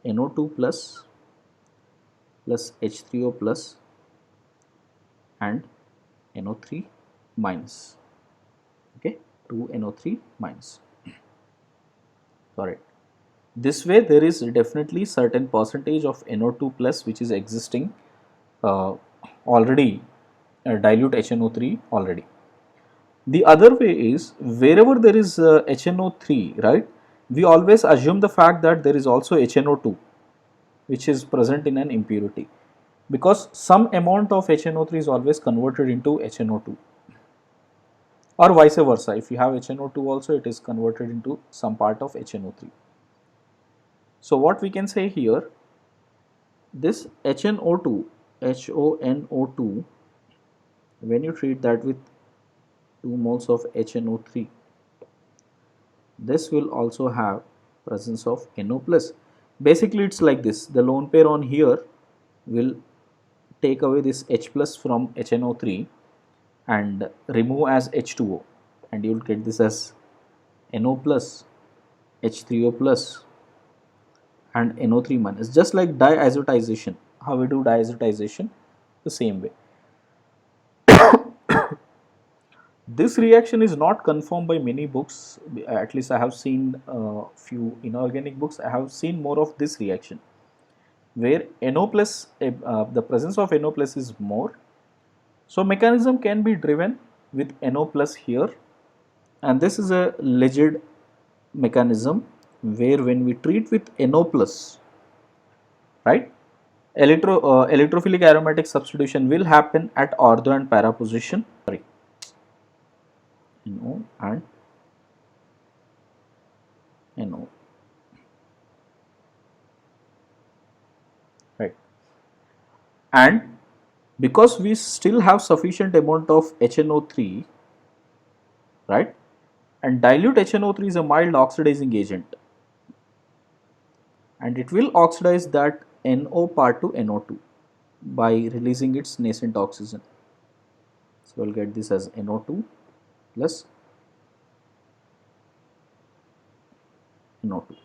NO2 plus H3O plus and NO3 minus. Okay, 2NO3 minus. Correct. This way there is definitely certain percentage of NO2 plus which is existing already, dilute HNO3 already. The other way is wherever there is HNO3, right, we always assume the fact that there is also HNO2 which is present in an impurity, because some amount of HNO3 is always converted into HNO2, or vice versa. If you have HNO2 also, it is converted into some part of HNO3. So what we can say here, this HNO2, HONO2, when you treat that with 2 moles of HNO3, this will also have presence of NO plus. Basically it's like this, the lone pair on here will take away this H plus from HNO3 and remove as H2O, and you will get this as NO plus, H3O plus and NO3 minus, just like diazotization. How we do diazotization? The same way. This reaction is not confirmed by many books, at least I have seen few inorganic books. I have seen more of this reaction where NO plus, the presence of NO plus is more. So mechanism can be driven with NO plus here, and this is a legit mechanism where when we treat with NO plus, right, electrophilic aromatic substitution will happen at ortho and para position. Sorry, NO and NO, right, and because we still have sufficient amount of HNO3, right, and dilute HNO3 is a mild oxidizing agent, and it will oxidize that NO part to NO2 by releasing its nascent oxygen. So we'll get this as NO2 plus NO2,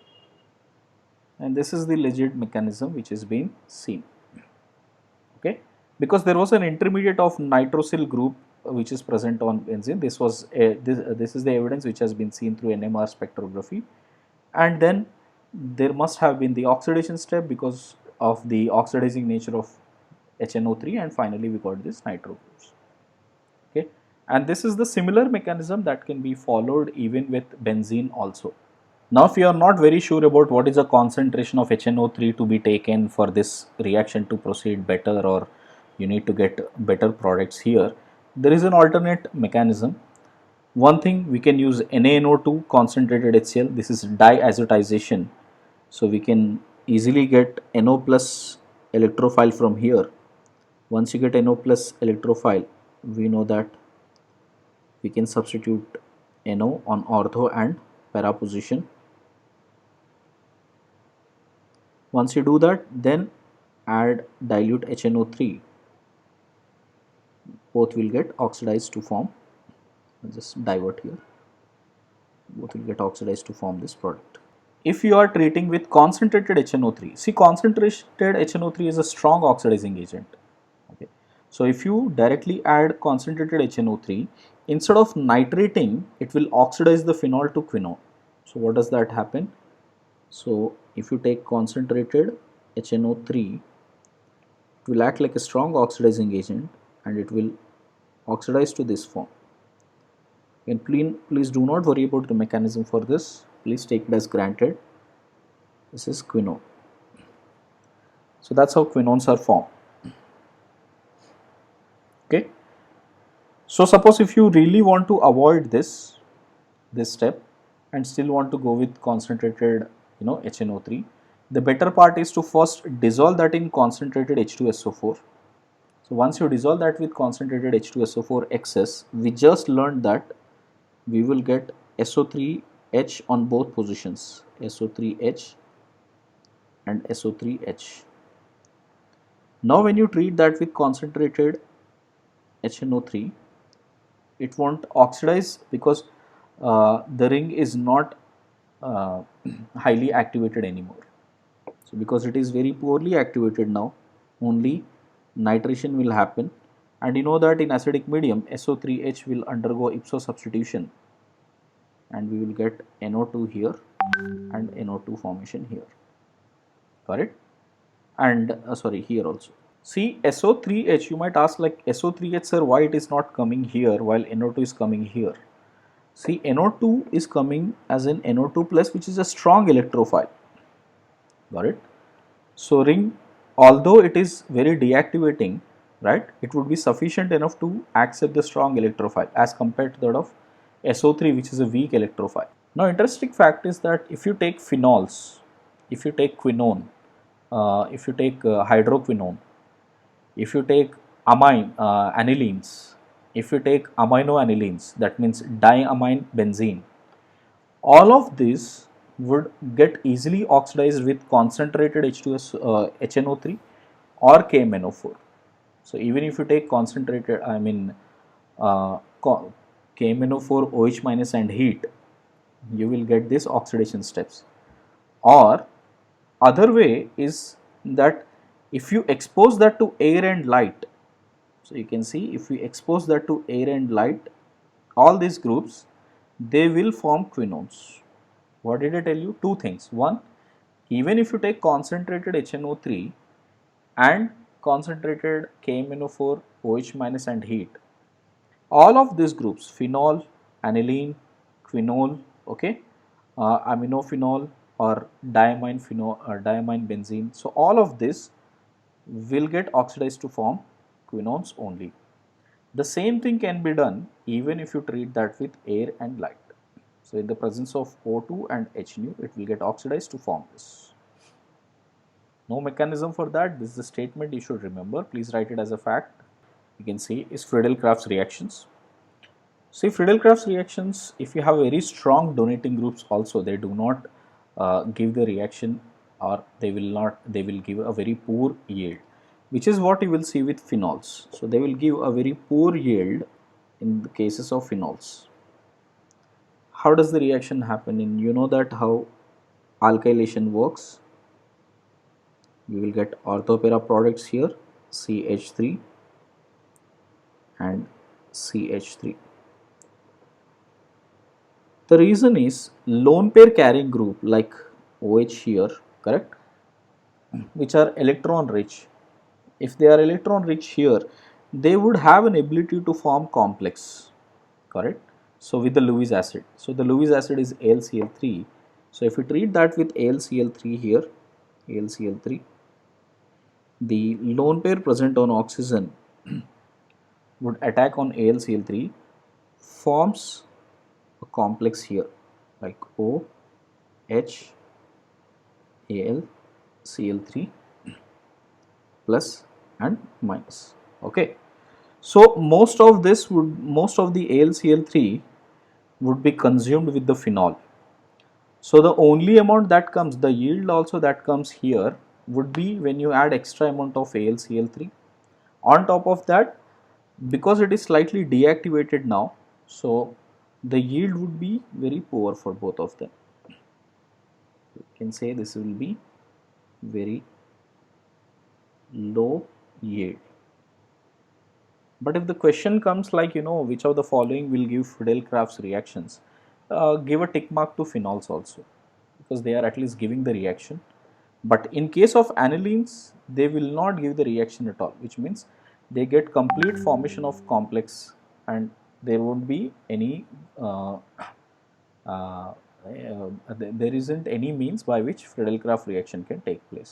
and this is the legit mechanism which is being seen. Okay, because there was an intermediate of nitrosyl group which is present on benzene. This was this is the evidence which has been seen through NMR spectrography, and then there must have been the oxidation step because of the oxidizing nature of HNO3, and finally we got this nitro groups. Okay, and this is the similar mechanism that can be followed even with benzene also. Now if you are not very sure about what is the concentration of HNO3 to be taken for this reaction to proceed better, or you need to get better products here, there is an alternate mechanism. One thing, we can use NaNO2 concentrated HCl. This is diazotization. So we can easily get NO plus electrophile from here. Once you get NO plus electrophile, we know that we can substitute NO on ortho and para position. Once you do that, then add dilute HNO3. Both will get oxidized to form, I'll just divert here, both will get oxidized to form this product. If you are treating with concentrated HNO3, see, concentrated HNO3 is a strong oxidizing agent. Okay, so if you directly add concentrated HNO3, instead of nitrating, it will oxidize the phenol to quinone. So what does that happen? So if you take concentrated HNO3, it will act like a strong oxidizing agent and it will oxidize to this form. And please do not worry about the mechanism for this. Please take it as granted. This is quinone. So that's how quinones are formed. Okay. So suppose if you really want to avoid this step and still want to go with concentrated, HNO3, the better part is to first dissolve that in concentrated H2SO4. So once you dissolve that with concentrated H2SO4 excess, we just learned that we will get SO3H on both positions, SO3H and SO3H. Now when you treat that with concentrated HNO3, it won't oxidize because the ring is not highly activated anymore. So because it is very poorly activated now, only nitration will happen, And you know that in acidic medium SO3H will undergo ipso substitution and we will get NO2 here and NO2 formation here, correct? And sorry, here also. See SO3H, you might ask like SO3H sir, why it is not coming here while NO2 is coming here? See, NO2 is coming as an NO2 plus, which is a strong electrophile, got it? So ring, although it is very deactivating, right, it would be sufficient enough to accept the strong electrophile as compared to that of SO3, which is a weak electrophile. Now interesting fact is that if you take phenols, if you take quinone, if you take hydroquinone, if you take anilines, if you take aminoanilines, that means diamine benzene, all of this would get easily oxidized with concentrated H2S, HNO3 or KMNO4. So even if you take concentrated, KMNO4 OH minus and heat, you will get this oxidation steps. Or other way is that if you expose that to air and light, so you can see if we expose that to air and light, all these groups, they will form quinones. What did I tell you? Two things. One, even if you take concentrated HNO3 and concentrated KMNO4 OH minus and heat, all of these groups, phenol, aniline, quinol, okay, aminophenol or diamine phenol or diamine benzene, so all of this will get oxidized to form quinones only. The same thing can be done even if you treat that with air and light. So in the presence of O2 and H nu, it will get oxidized to form this. No mechanism for that. This is the statement you should remember. Please write it as a fact. You can see is Friedel-Crafts reactions. See, Friedel-Crafts reactions, if you have very strong donating groups also, they do not give the reaction, or they will give a very poor yield, which is what you will see with phenols. So they will give a very poor yield in the cases of phenols. How does the reaction happen? And you know that how alkylation works. You will get orthopara products here, CH3 and CH3. The reason is lone pair carrying group like OH here, correct, which are electron rich. If they are electron rich here, they would have an ability to form complex, correct. So with the Lewis acid, so the Lewis acid is AlCl3. So if we treat that with AlCl3 here, AlCl3, the lone pair present on oxygen would attack on AlCl3, forms a complex here like O, H, Al, Cl3 plus and minus. Okay. So most of the AlCl3 would be consumed with the phenol. So the only amount that comes, the yield also that comes here would be when you add extra amount of AlCl3. On top of that, because it is slightly deactivated now, so the yield would be very poor for both of them. You can say this will be very low yield. But if the question comes like, which of the following will give Friedel-Crafts reactions, give a tick mark to phenols also, because they are at least giving the reaction. But in case of anilines, they will not give the reaction at all, which means they get complete formation of complex and there won't be any, there isn't any means by which Friedel-Crafts reaction can take place.